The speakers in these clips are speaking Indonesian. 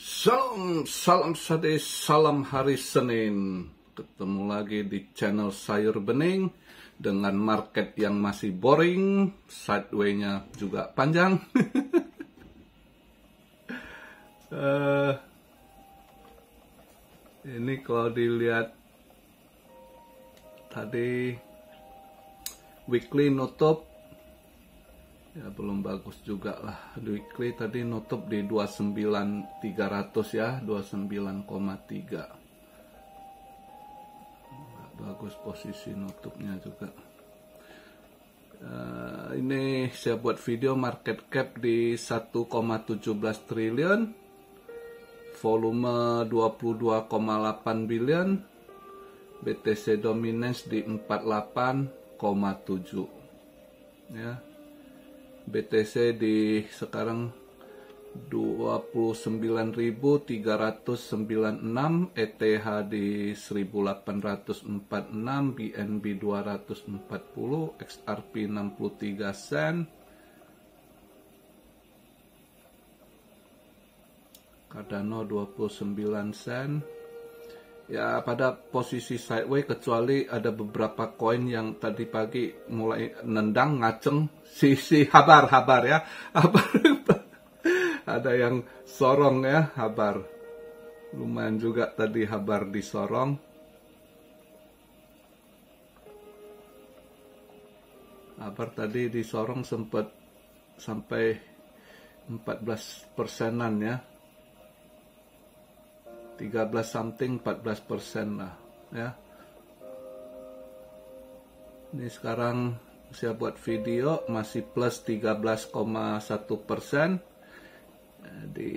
Salam sade, salam hari Senin. Ketemu lagi di channel Sayur Bening dengan market yang masih boring, sideway-nya juga panjang. Ini kalau dilihat tadi weekly nutup ya belum bagus juga lah. Weekly tadi nutup di 29.300 ya, 29,3. Bagus posisi nutupnya juga. Ini saya buat video market cap di 1,17 triliun, volume 22,8 billion, BTC dominance di 48,7 ya. BTC di sekarang 29.396, ETH di 1846, BNB 240, XRP 63 sen, Cardano 29 sen. Ya pada posisi sideways, kecuali ada beberapa koin yang tadi pagi mulai nendang ngaceng si habar ya, habar. Ada yang sorong ya, habar lumayan juga tadi, habar disorong. Habar tadi disorong sempat sampai 14%-an ya, 13 something 14% lah ya. Ini sekarang saya buat video masih plus 13,1% di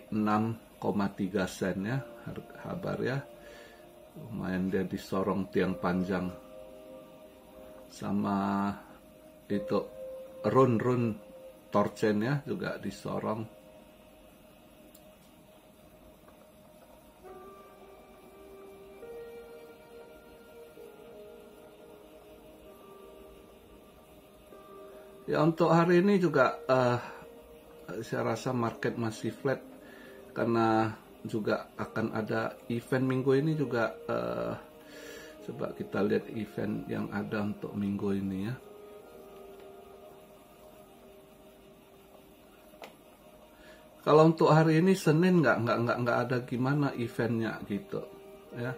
6,3 sen ya, habar ya. Lumayan dia disorong tiang panjang. Sama itu run torchen ya juga disorong. Ya untuk hari ini juga saya rasa market masih flat karena juga akan ada event minggu ini juga. Coba kita lihat event yang ada untuk minggu ini ya. Kalau untuk hari ini Senin nggak ada gimana eventnya gitu ya,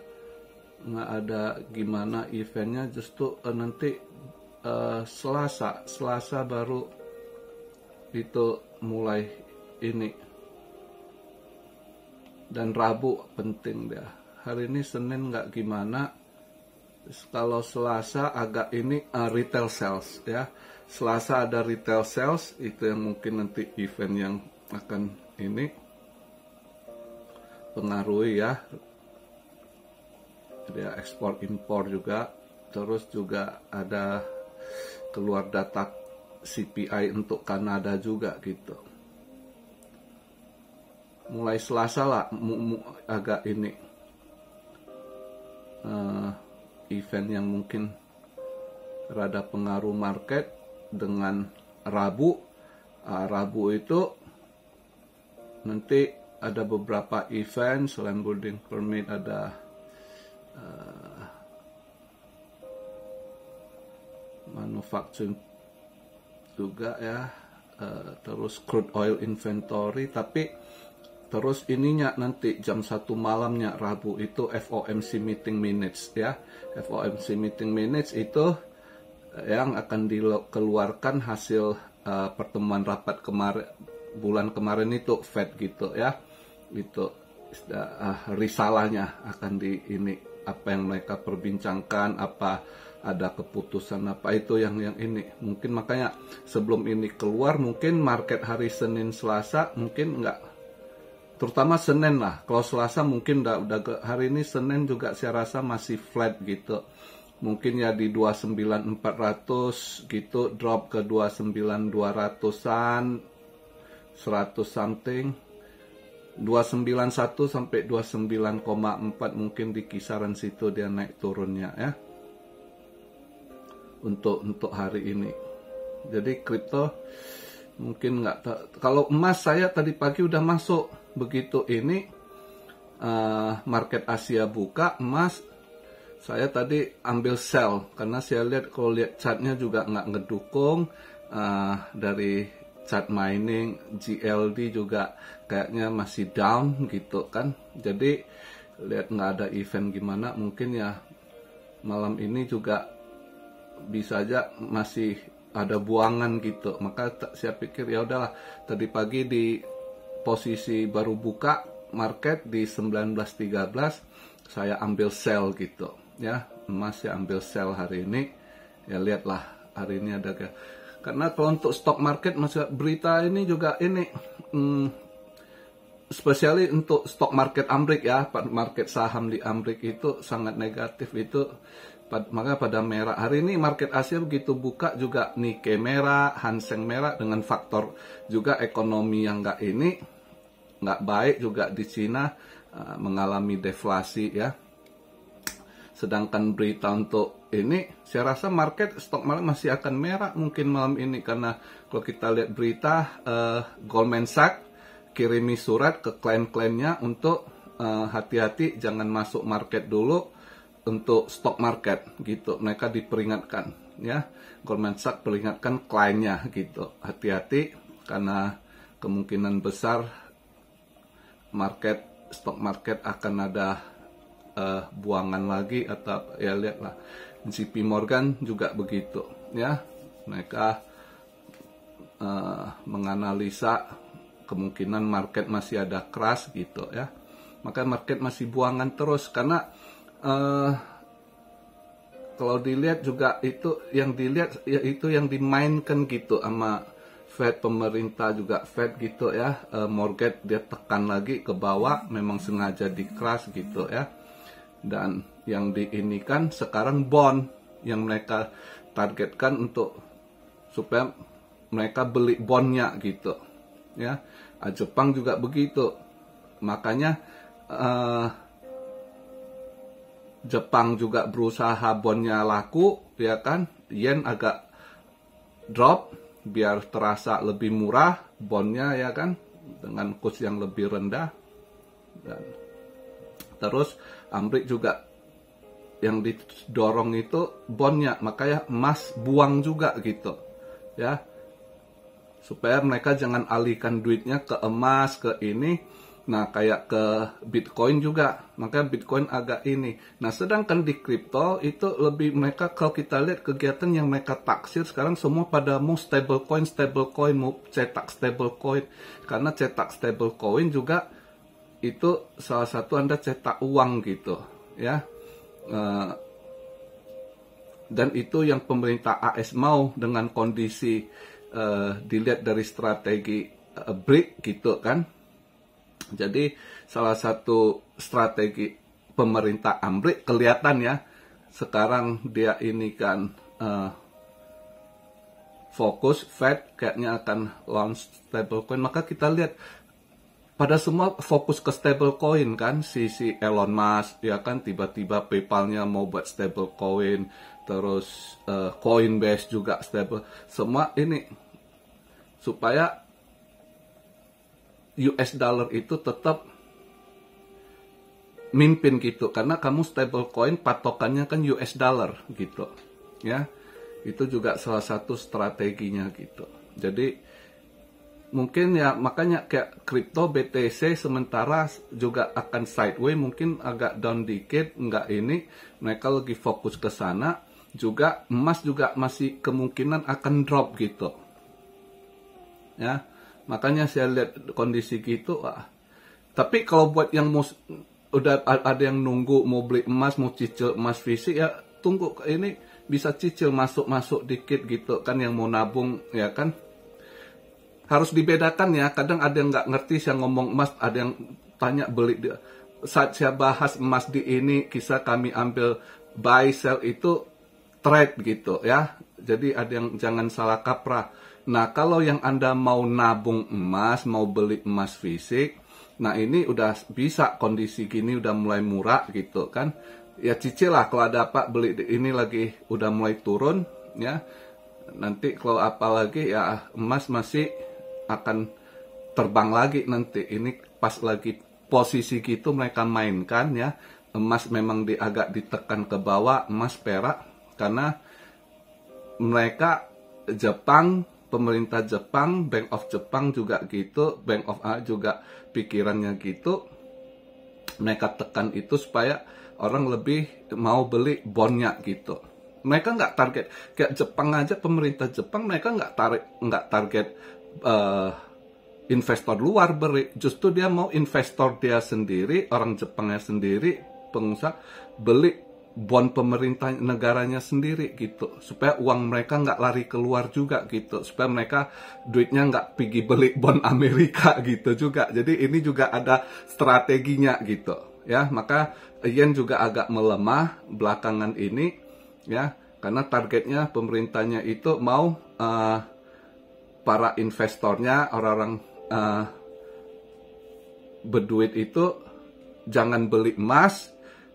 nggak ada gimana eventnya, justru nanti Selasa baru itu mulai ini, dan Rabu penting dia. Hari ini Senin nggak gimana. Kalau Selasa agak ini retail sales ya. Selasa ada retail sales, itu yang mungkin nanti event yang akan ini pengaruhi ya. Dia ekspor impor juga, terus juga ada keluar data CPI untuk Kanada juga gitu. Mulai Selasa lah agak ini event yang mungkin rada pengaruh market. Dengan Rabu itu nanti ada beberapa event selain building permit, ada manufacturing juga ya, terus crude oil inventory. Tapi terus ininya nanti jam 1 malamnya Rabu itu FOMC meeting minutes ya. FOMC meeting minutes itu yang akan dikeluarkan hasil pertemuan rapat bulan kemarin itu Fed gitu ya. Itu risalahnya akan di ini, apa yang mereka perbincangkan, apa ada keputusan apa itu yang ini. Mungkin makanya sebelum ini keluar, mungkin market hari Senin Selasa mungkin enggak, terutama Senin lah. Kalau Selasa mungkin udah hari ini, Senin juga saya rasa masih flat gitu. Mungkin ya di 29.400 gitu, drop ke 29.200-an, 100 something, 291 sampai 29,4 mungkin di kisaran situ dia naik turunnya ya. Untuk hari ini. Jadi kripto mungkin nggak. Kalau emas saya tadi pagi udah masuk begitu ini market Asia buka, emas saya tadi ambil sell karena saya lihat kalau lihat chartnya juga nggak ngedukung. Dari chart mining GLD juga kayaknya masih down gitu kan. Jadi lihat nggak ada event gimana, mungkin ya malam ini juga bisa aja masih ada buangan gitu. Maka saya pikir ya udahlah, tadi pagi di posisi baru buka market di 19.13 saya ambil sell gitu ya, emas saya ambil sell hari ini. Ya lihatlah hari ini ada karena kalau untuk stock market masih berita ini juga ini spesiali untuk stock market Amrik ya, market saham di Amrik itu sangat negatif itu. Maka pada merah. Hari ini market Asia begitu buka juga Nikkei merah, Hang Seng merah, dengan faktor juga ekonomi yang nggak baik juga di Cina, mengalami deflasi ya. Sedangkan berita untuk ini, saya rasa stock market masih akan merah mungkin malam ini, karena kalau kita lihat berita Goldman Sachs kirimi surat ke klien-kliennya untuk hati-hati jangan masuk market dulu untuk stock market gitu. Mereka diperingatkan ya, Goldman Sachs peringatkan kliennya gitu, hati-hati karena kemungkinan besar stock market akan ada buangan lagi, atau ya lihatlah JP Morgan juga begitu ya, mereka menganalisa kemungkinan market masih ada crash gitu ya, maka market masih buangan terus karena kalau dilihat juga itu yang dilihat ya itu yang dimainkan gitu sama Fed, pemerintah juga Fed gitu ya, mortgage dia tekan lagi ke bawah, memang sengaja di crash gitu ya. Dan yang diinikan sekarang bond yang mereka targetkan untuk supaya mereka beli bondnya gitu ya. Jepang juga begitu, makanya Jepang juga berusaha bondnya laku ya kan, yen agak drop biar terasa lebih murah bondnya ya kan, dengan kurs yang lebih rendah. Dan terus Amrik juga yang didorong itu bondnya, makanya emas buang juga gitu ya, supaya mereka jangan alihkan duitnya ke emas, ke ini. Nah, kayak ke Bitcoin juga, makanya Bitcoin agak ini. Nah, sedangkan di kripto itu lebih mereka, kalau kita lihat kegiatan yang mereka taksir sekarang semua pada mau stablecoin, mau cetak stablecoin. Karena cetak stablecoin juga itu salah satu Anda cetak uang gitu, ya. Dan itu yang pemerintah AS mau dengan kondisi dilihat dari strategi BRIC gitu kan. Jadi salah satu strategi pemerintah Amrik kelihatan ya, sekarang dia ini kan fokus, Fed kayaknya akan launch stablecoin, maka kita lihat pada semua fokus ke stablecoin kan, si Elon Musk ya kan, tiba-tiba PayPal-nya mau buat stablecoin, terus Coinbase juga stable, semua ini supaya US dollar itu tetap mimpin gitu, karena kamu stablecoin patokannya kan US dollar gitu ya, itu juga salah satu strateginya gitu. Jadi mungkin ya makanya kayak kripto BTC sementara juga akan sideways, mungkin agak down dikit, enggak ini mereka lagi fokus ke sana. Juga emas juga masih kemungkinan akan drop gitu ya. Makanya saya lihat kondisi gitu, tapi kalau buat yang udah ada yang nunggu mau beli emas, mau cicil emas fisik ya, tunggu ini bisa cicil masuk dikit gitu kan, yang mau nabung ya kan. Harus dibedakan ya, kadang ada yang nggak ngerti saya ngomong emas, ada yang tanya beli. Saat saya bahas emas di ini, kisah kami ambil buy sell itu trade gitu ya. Jadi ada yang jangan salah kaprah. Nah, kalau yang Anda mau nabung emas, mau beli emas fisik, nah ini udah bisa, kondisi gini udah mulai murah gitu kan. Ya cicil lah, kalau ada apa beli ini lagi udah mulai turun ya. Nanti kalau apa lagi ya emas masih akan terbang lagi nanti. Ini pas lagi posisi gitu mereka mainkan ya. Emas memang agak ditekan ke bawah, emas perak, karena mereka Jepang, pemerintah Jepang, Bank of Jepang juga gitu, Bank of juga pikirannya gitu. Mereka tekan itu supaya orang lebih mau beli bondnya gitu. Mereka nggak target kayak Jepang aja, pemerintah Jepang mereka nggak target investor luar beri, justru dia mau investor dia sendiri, orang Jepangnya sendiri, pengusaha beli bond pemerintah negaranya sendiri gitu, supaya uang mereka nggak lari keluar juga gitu, supaya mereka duitnya nggak pergi beli bond Amerika gitu juga. Jadi ini juga ada strateginya gitu ya. Maka yen juga agak melemah belakangan ini ya, karena targetnya pemerintahnya itu mau para investornya, orang-orang berduit itu jangan beli emas,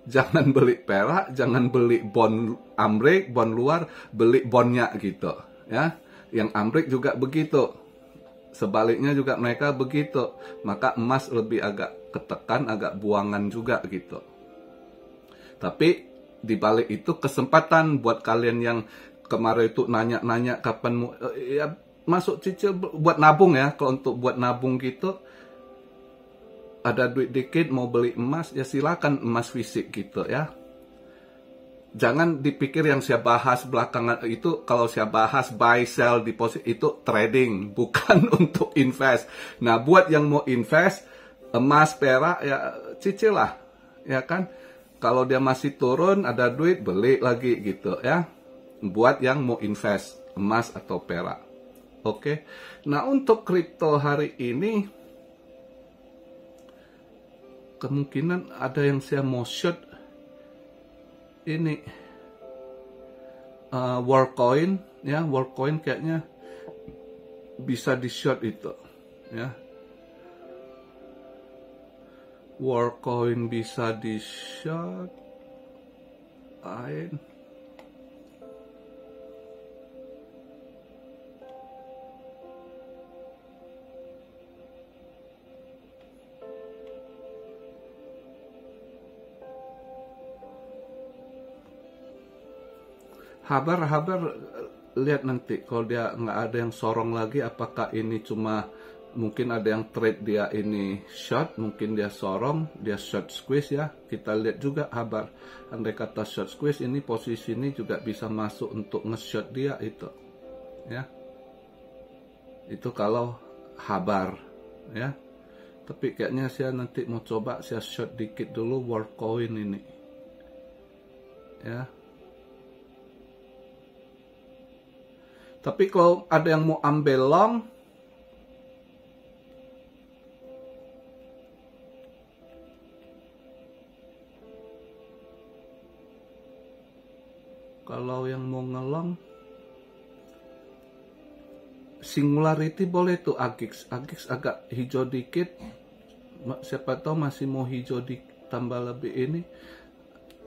jangan beli perak, jangan beli bond Amrik, bond luar, beli bondnya gitu ya. Yang Amrik juga begitu, sebaliknya juga mereka begitu. Maka emas lebih agak ketekan, agak buangan juga gitu. Tapi dibalik itu kesempatan buat kalian yang kemarin itu nanya-nanya kapan mau ya masuk cicil buat nabung ya. Kalau untuk buat nabung gitu, ada duit dikit mau beli emas ya silakan, emas fisik gitu ya. Jangan dipikir yang saya bahas belakangan itu, kalau saya bahas buy sell deposit itu trading, bukan untuk invest. Nah buat yang mau invest emas perak ya cicil lah ya kan. Kalau dia masih turun ada duit beli lagi gitu ya. Buat yang mau invest emas atau perak. Oke. Nah untuk kripto hari ini kemungkinan ada yang saya mau short ini Worldcoin ya. Worldcoin kayaknya bisa di short itu ya. Worldcoin bisa di short. Habar lihat nanti kalau dia nggak ada yang sorong lagi, apakah ini cuma mungkin ada yang trade dia ini short, mungkin dia sorong, dia short squeeze ya. Kita lihat juga habar. Andai kata short squeeze ini posisi ini juga bisa masuk untuk nge-short dia itu ya. Itu kalau habar ya. Tapi kayaknya saya nanti mau coba saya short dikit dulu Worldcoin ini ya. Tapi kalau ada yang mau ambil long, kalau yang mau ngelong, Singularity boleh tuh Agix. Agix agak hijau dikit. Siapa tahu masih mau hijau tambah lebih ini.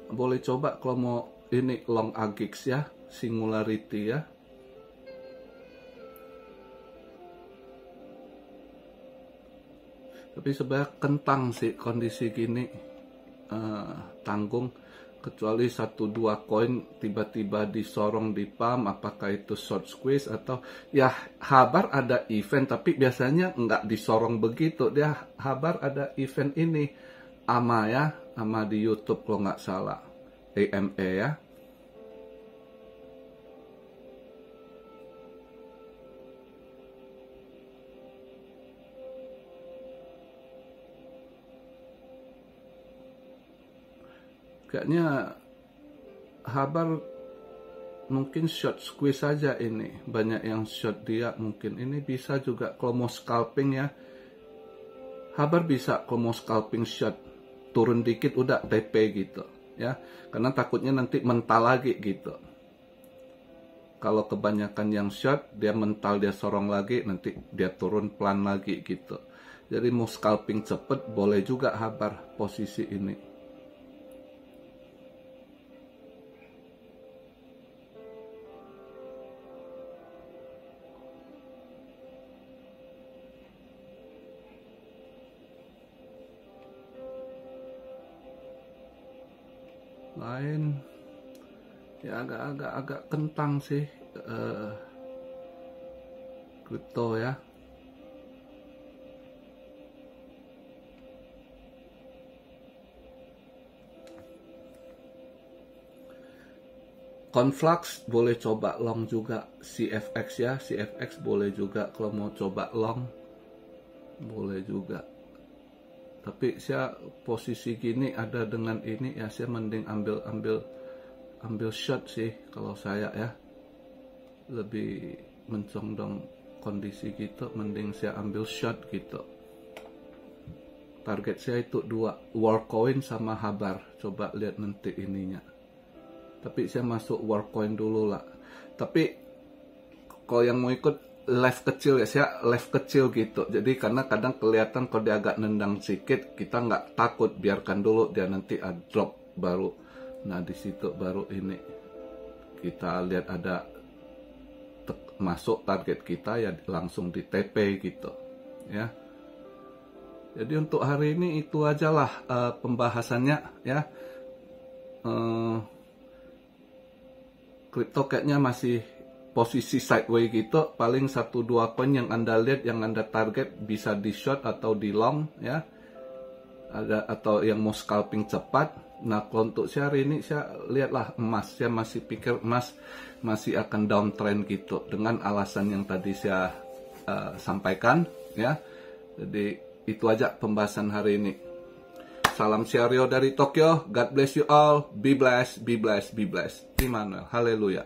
Boleh coba kalau mau ini long Agix ya, Singularity ya. Tapi sebenarnya kentang sih kondisi gini, tanggung, kecuali 1-2 koin tiba-tiba disorong di pump, apakah itu short squeeze atau ya habar ada event, tapi biasanya nggak disorong begitu. Dia habar ada event ini AMA ya, AMA di YouTube kalau nggak salah, AMA ya. Kayaknya habar mungkin short squeeze saja ini. Banyak yang short dia mungkin. Ini bisa juga kalau mau scalping ya. Habar bisa kalau mau scalping short. Turun dikit udah TP gitu ya. Karena takutnya nanti mental lagi gitu. Kalau kebanyakan yang short, dia mental, dia sorong lagi, nanti dia turun pelan lagi gitu. Jadi mau scalping cepet boleh juga habar posisi ini. lain ya agak kentang sih kripto ya. Conflux boleh coba long juga, CFX ya, CFX boleh juga kalau mau coba long, boleh juga. Tapi saya posisi gini ada dengan ini ya, saya mending ambil short sih kalau saya ya, lebih mencondong kondisi gitu, mending saya ambil short gitu. Target saya itu 2, Worldcoin sama Habar, coba lihat nanti ininya. Tapi saya masuk Worldcoin dulu lah. Tapi kalau yang mau ikut live kecil ya, saya live kecil gitu. Jadi karena kadang kelihatan kalau dia agak nendang sedikit, kita nggak takut, biarkan dulu dia nanti drop baru. Nah di situ baru ini kita lihat ada masuk target kita ya, langsung di TP gitu ya. Jadi untuk hari ini itu ajalah pembahasannya ya. Kripto kayaknya masih posisi sideways gitu, paling 1-2 coin yang Anda lihat, yang Anda target bisa di short atau di long ya. Ada atau yang mau scalping cepat. Nah, kalau untuk saya hari ini saya lihatlah emas, saya masih pikir emas masih akan downtrend gitu dengan alasan yang tadi saya sampaikan ya. Jadi itu aja pembahasan hari ini. Salam Siario dari Tokyo. God bless you all. Be blessed, be blessed, be blessed. Immanuel. Haleluya.